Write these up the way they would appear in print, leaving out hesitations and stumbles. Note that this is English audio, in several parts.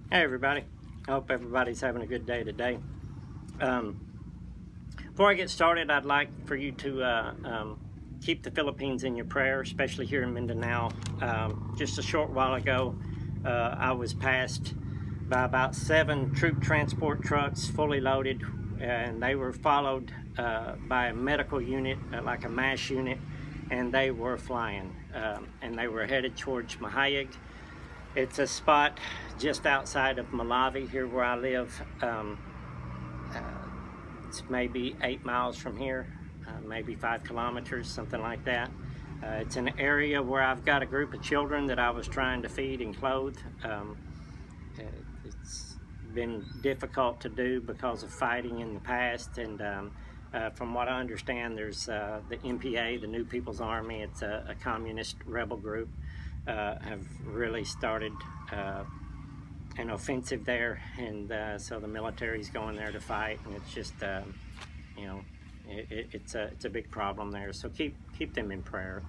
Hey everybody, I hope everybody's having a good day today. Before I get started, I'd like for you to keep the Philippines in your prayer, especially here in Mindanao. Just a short while ago, I was passed by about 7 troop transport trucks fully loaded, and they were followed by a medical unit, like a MASH unit, and they were flying, and they were headed towards Mahayag. It's a spot just outside of Malawi, here where I live. It's maybe 8 miles from here, maybe 5 kilometers, something like that. It's an area where I've got a group of children that I was trying to feed and clothe. It's been difficult to do because of fighting in the past, and from what I understand, there's the NPA, the New People's Army. It's a communist rebel group. Have really started an offensive there, and so the military's going there to fight, and it's just you know, it's a big problem there. So keep them in prayer.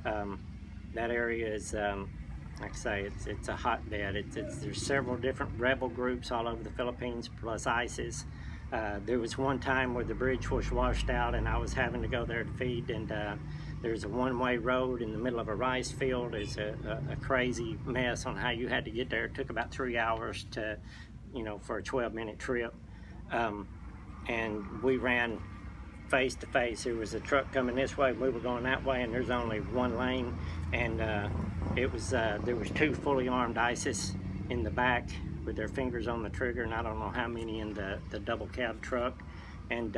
That area is, like I say, it's a hotbed. There's several different rebel groups all over the Philippines, plus ISIS. There was one time where the bridge was washed out, and I was having to go there to feed, and there's a one-way road in the middle of a rice field. It's a crazy mess on how you had to get there. It took about 3 hours to, for a 12-minute trip. And we ran face to face. There was a truck coming this way, we were going that way, and there's only one lane. And there was 2 fully armed ISIS in the back with their fingers on the trigger, and I don't know how many in the double cab truck. And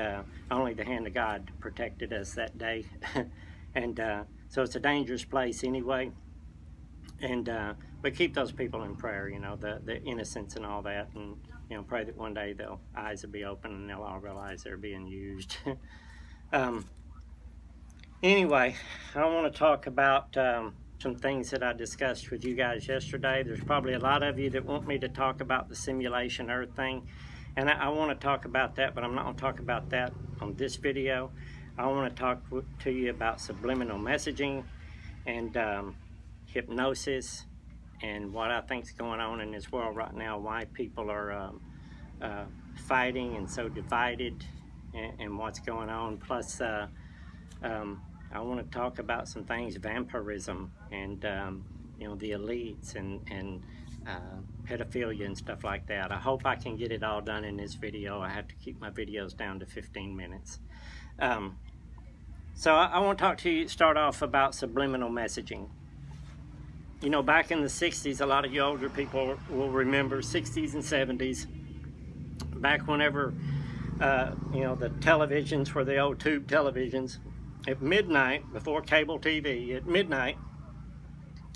only the hand of God protected us that day. And so it's a dangerous place anyway, and but keep those people in prayer, the innocents and all that, and pray that one day their eyes will be open and they'll all realize they're being used. Anyway, I want to talk about some things that I discussed with you guys yesterday. There's probably a lot of you that want me to talk about the simulation Earth thing, and I want to talk about that, but I'm not going to talk about that on this video. I want to talk to you about subliminal messaging and hypnosis, and what I think is going on in this world right now, why people are fighting and so divided, and what's going on. Plus, I want to talk about some things, vampirism, and the elites, and pedophilia and stuff like that. I hope I can get it all done in this video. I have to keep my videos down to 15 minutes. So I want to talk to you, start off about subliminal messaging. Back in the 60s, a lot of you older people will remember 60s and 70s, back whenever, the televisions were the old tube televisions. At midnight, before cable TV, at midnight,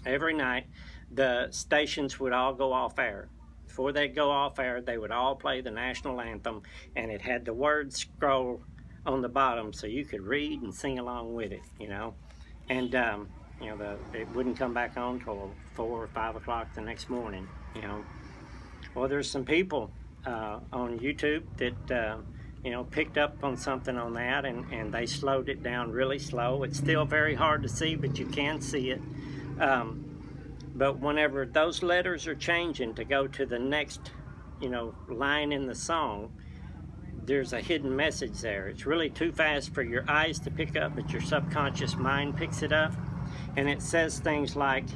every night, the stations would all go off air. Before they'd go off air, they would all play the national anthem, and it had the word scroll on the bottom so you could read and sing along with it, and it wouldn't come back on till 4 or 5 o'clock the next morning. Well, there's some people on YouTube that picked up on something on that, and they slowed it down really slow. It's still very hard to see, but you can see it. But whenever those letters are changing to go to the next line in the song, there's a hidden message there. It's really too fast for your eyes to pick up, but your subconscious mind picks it up. And it says things like,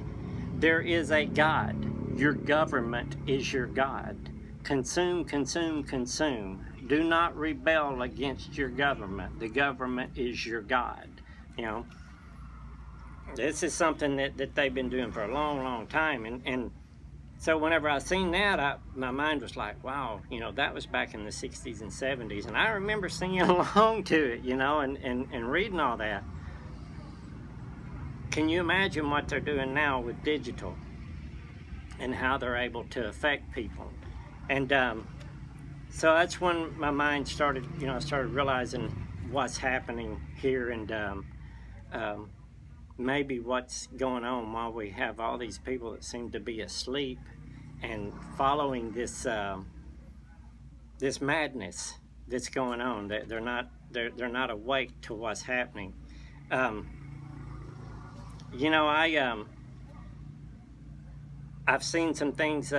there is a God. Your government is your God. Consume, consume, consume. Do not rebel against your government. The government is your God. This is something that they've been doing for a long, long time. And so whenever I seen that, my mind was like, wow, that was back in the 60s and 70s. And I remember singing along to it, and reading all that. Can you imagine what they're doing now with digital and how they're able to affect people? And so that's when my mind started, I started realizing what's happening here, and maybe what's going on while we have all these people that seem to be asleep and following this this madness that's going on. They're not awake to what's happening. I've seen some things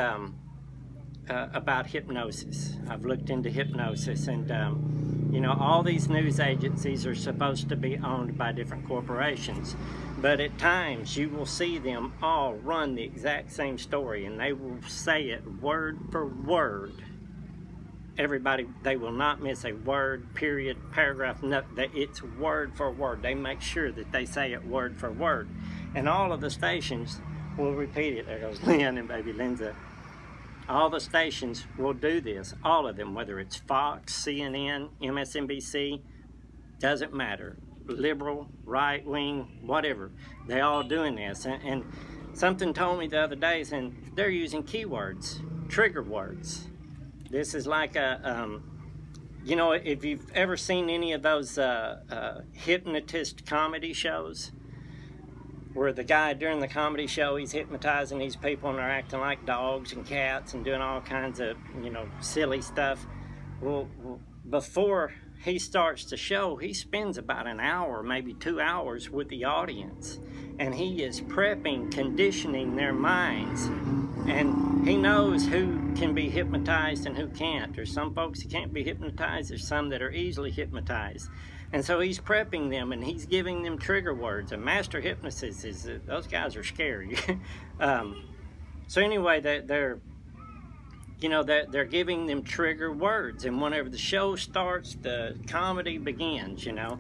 about hypnosis. I've looked into hypnosis, and you know, all these news agencies are supposed to be owned by different corporations, but at times you will see them all run the exact same story, and they will say it word for word. Everybody, they will not miss a word, period, paragraph, nothing. It's word for word. They make sure that they say it word for word, and all of the stations will repeat it. There goes Lynn and baby Linda. All the stations will do this, all of them, whether it's Fox, CNN, MSNBC, doesn't matter. Liberal, right wing, whatever. They all doing this. And something told me the other day, and they're using keywords, trigger words. This is like a, you know, if you've ever seen any of those hypnotist comedy shows, where the guy during the comedy show, he's hypnotizing these people and they're acting like dogs and cats and doing all kinds of, you know, silly stuff. Well, before he starts the show, he spends about an hour, maybe 2 hours with the audience, and he is prepping, conditioning their minds, and he knows who can be hypnotized and who can't. There's some folks that can't be hypnotized, there's some that are easily hypnotized. And so he's prepping them, and he's giving them trigger words. A master hypnotist is, those guys are scary. So anyway, they're giving them trigger words. And whenever the show starts, the comedy begins, you know.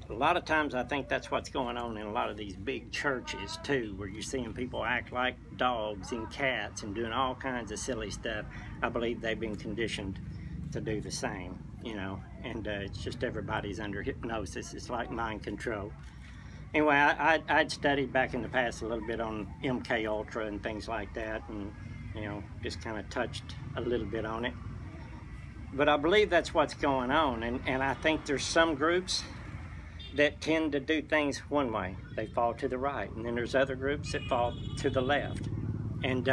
A lot of times I think that's what's going on in a lot of these big churches too, where you're seeing people act like dogs and cats and doing all kinds of silly stuff. I believe they've been conditioned to do the same, you know, and it's just everybody's under hypnosis. It's like mind control. Anyway, I'd studied back in the past a little bit on MK Ultra and things like that, and you know, just kind of touched a little bit on it. But I believe that's what's going on, and I think there's some groups that tend to do things one way. They fall to the right, and then there's other groups that fall to the left. And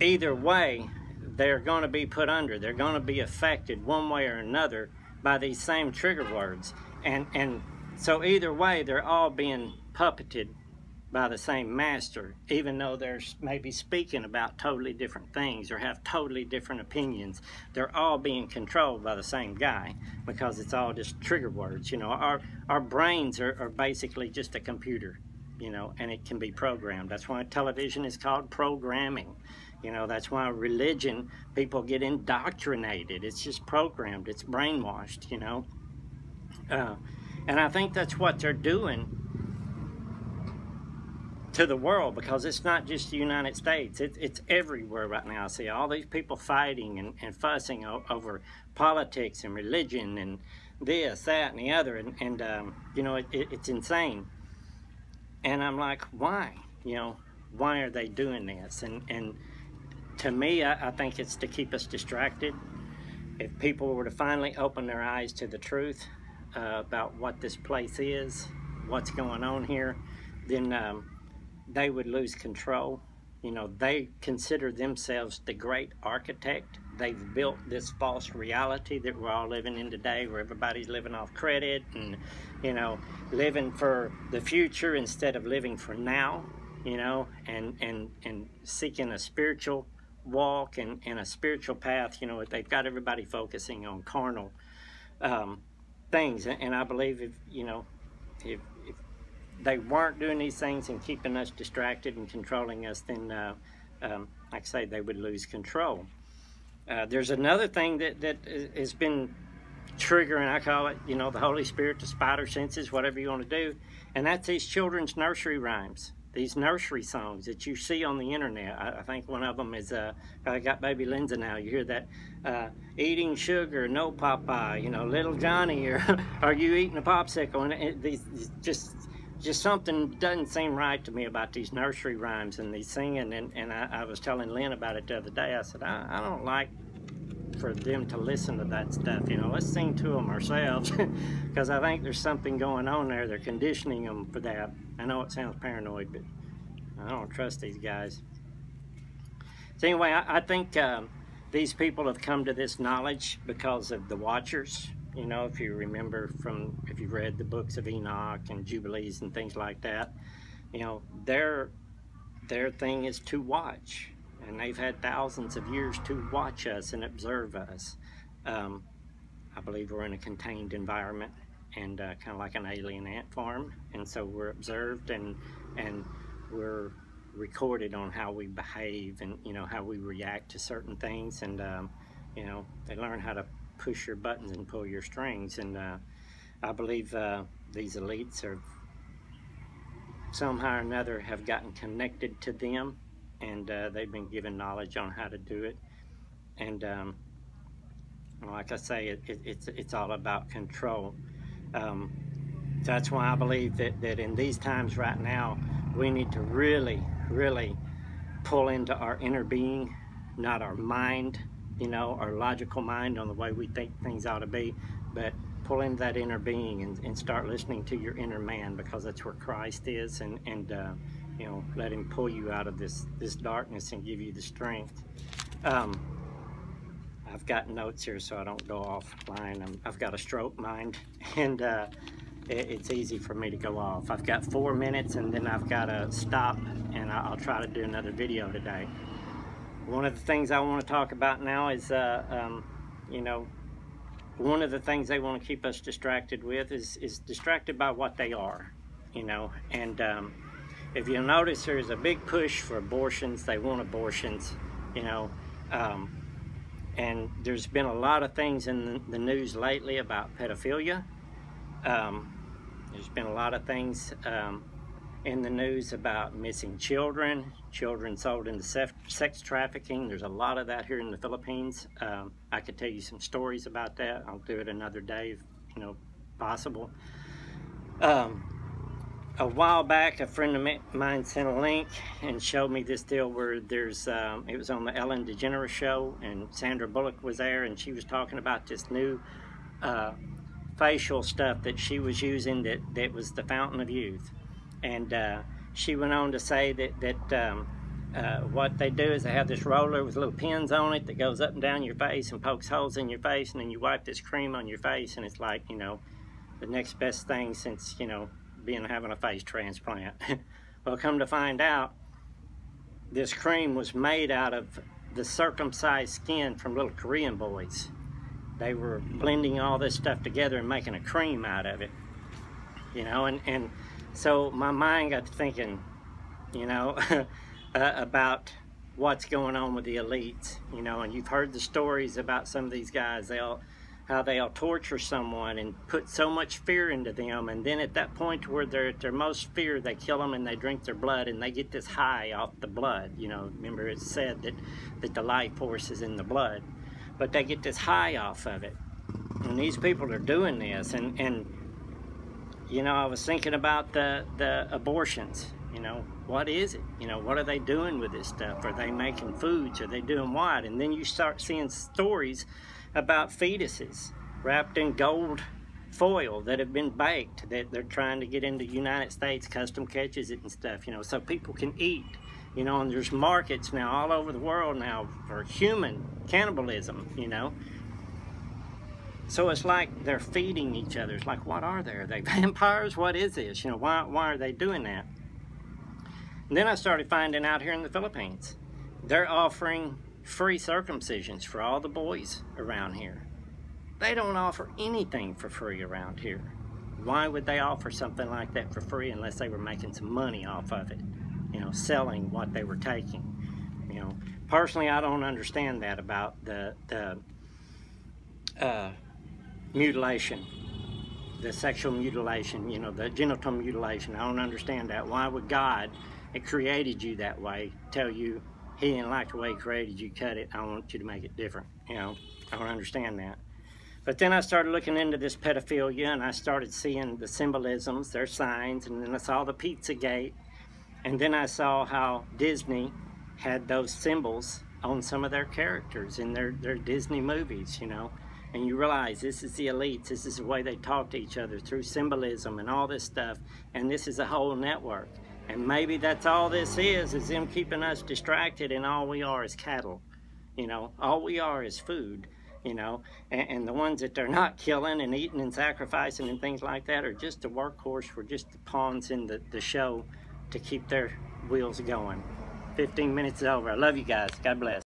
either way, they're going to be put under. They're going to be affected one way or another by these same trigger words. And so either way, they're all being puppeted by the same master, even though they're maybe speaking about totally different things or have totally different opinions. They're all being controlled by the same guy, because it's all just trigger words. You know, our brains are basically just a computer, you know, and it can be programmed. That's why television is called programming. You know, that's why religion, people get indoctrinated. It's just programmed. It's brainwashed, you know. And I think that's what they're doing to the world, because it's not just the United States. It's everywhere right now. I see all these people fighting and fussing over politics and religion and this, that, and the other. And you know, it's insane. And I'm like, why? You know, why are they doing this? And to me, I think it's to keep us distracted. If people were to finally open their eyes to the truth about what this place is, what's going on here, then they would lose control. You know, they consider themselves the great architect. They've built this false reality that we're all living in today, where everybody's living off credit and, you know, living for the future instead of living for now, you know, and seeking a spiritual walk and a spiritual path. You know, they've got everybody focusing on carnal things. And I believe if they weren't doing these things and keeping us distracted and controlling us, then like I say, they would lose control. There's another thing that has been triggering, I call it, you know, the Holy Spirit, the spider senses, whatever you want to do, and that's these children's nursery rhymes, these nursery songs that you see on the internet. I think one of them is, I got baby Linda now, you hear that, eating sugar, no Popeye, you know, little Johnny, or are you eating a popsicle? And these just something doesn't seem right to me about these nursery rhymes and these singing. And I was telling Lynn about it the other day. I said, I don't like for them to listen to that stuff. You know, let's sing to them ourselves, because I think there's something going on there. They're conditioning them for that. I know it sounds paranoid, but I don't trust these guys. So anyway, I think these people have come to this knowledge because of the Watchers. You know, if you remember if you've read the books of Enoch and Jubilees and things like that, you know, their thing is to watch. and they've had thousands of years to watch us and observe us. I believe we're in a contained environment, and kind of like an alien ant farm, and so we're observed, and we're recorded on how we behave, and you know, how we react to certain things, and you know, they learn how to push your buttons and pull your strings, and I believe these elites are somehow or another have gotten connected to them, and they've been given knowledge on how to do it, and like I say, it's all about control. That's why I believe that in these times right now, we need to really pull into our inner being, not our mind, you know, our logical mind on the way we think things ought to be, but pull into that inner being and start listening to your inner man, because that's where Christ is, and you know, let him pull you out of this darkness and give you the strength. I've got notes here so I don't go offline. I've got a stroke mind, and it's easy for me to go off. I've got 4 minutes, and then I've got to stop, and I'll try to do another video today. One of the things I want to talk about now is, you know, one of the things they want to keep us distracted with is distracted by what they are, you know. And if you'll notice, there's a big push for abortions. They want abortions, you know. And there's been a lot of things in the news lately about pedophilia. There's been a lot of things in the news about missing children, children sold into sex trafficking. There's a lot of that here in the Philippines. I could tell you some stories about that. I'll do it another day if, you know, possible. A while back, a friend of mine sent a link and showed me this deal where there's, it was on the Ellen DeGeneres show, and Sandra Bullock was there, and she was talking about this new facial stuff that she was using that was the fountain of youth. And she went on to say that what they do is they have this roller with little pins on it that goes up and down your face and pokes holes in your face, and then you wipe this cream on your face, and it's like, you know, the next best thing since, you know, having a face transplant. Well, come to find out, this cream was made out of the circumcised skin from little Korean boys. They were blending all this stuff together and making a cream out of it, you know. And so my mind got to thinking, you know, about what's going on with the elites, you know. And you've heard the stories about some of these guys, how they'll torture someone and put so much fear into them, and then at that point where they're at their most fear, they kill them and they drink their blood, and they get this high off the blood. You know, remember it's said that the life force is in the blood, but they get this high off of it. And these people are doing this, and you know, I was thinking about the abortions. You know, what is it? You know, what are they doing with this stuff? Are they making foods? Are they doing what? And then you start seeing stories about fetuses wrapped in gold foil that have been baked, that they're trying to get into the United States, custom catches it and stuff, you know, so people can eat, you know. And there's markets now all over the world now for human cannibalism, you know. So it's like they're feeding each other. It's like, what are they? Are they vampires? What is this? You know, why are they doing that? And then I started finding out here in the Philippines, they're offering free circumcisions for all the boys around here. They don't offer anything for free around here. Why would they offer something like that for free unless they were making some money off of it, you know, selling what they were taking? You know, personally, I don't understand that about the mutilation, the sexual mutilation, you know, the genital mutilation. I don't understand that. Why would God, that created you that way, tell you He didn't like the way He created you, cut it, I want you to make it different? You know, I don't understand that. But then I started looking into this pedophilia, and I started seeing the symbolisms, their signs, and then I saw the Pizzagate, and then I saw how Disney had those symbols on some of their characters in their Disney movies, you know. And you realize this is the elites, this is the way they talk to each other through symbolism and all this stuff, and this is a whole network. And maybe that's all this is them keeping us distracted, and all we are is cattle, you know. All we are is food, you know. And the ones that they're not killing and eating and sacrificing and things like that are just the workhorse. We're just the pawns in the show to keep their wheels going. 15 minutes is over. I love you guys. God bless.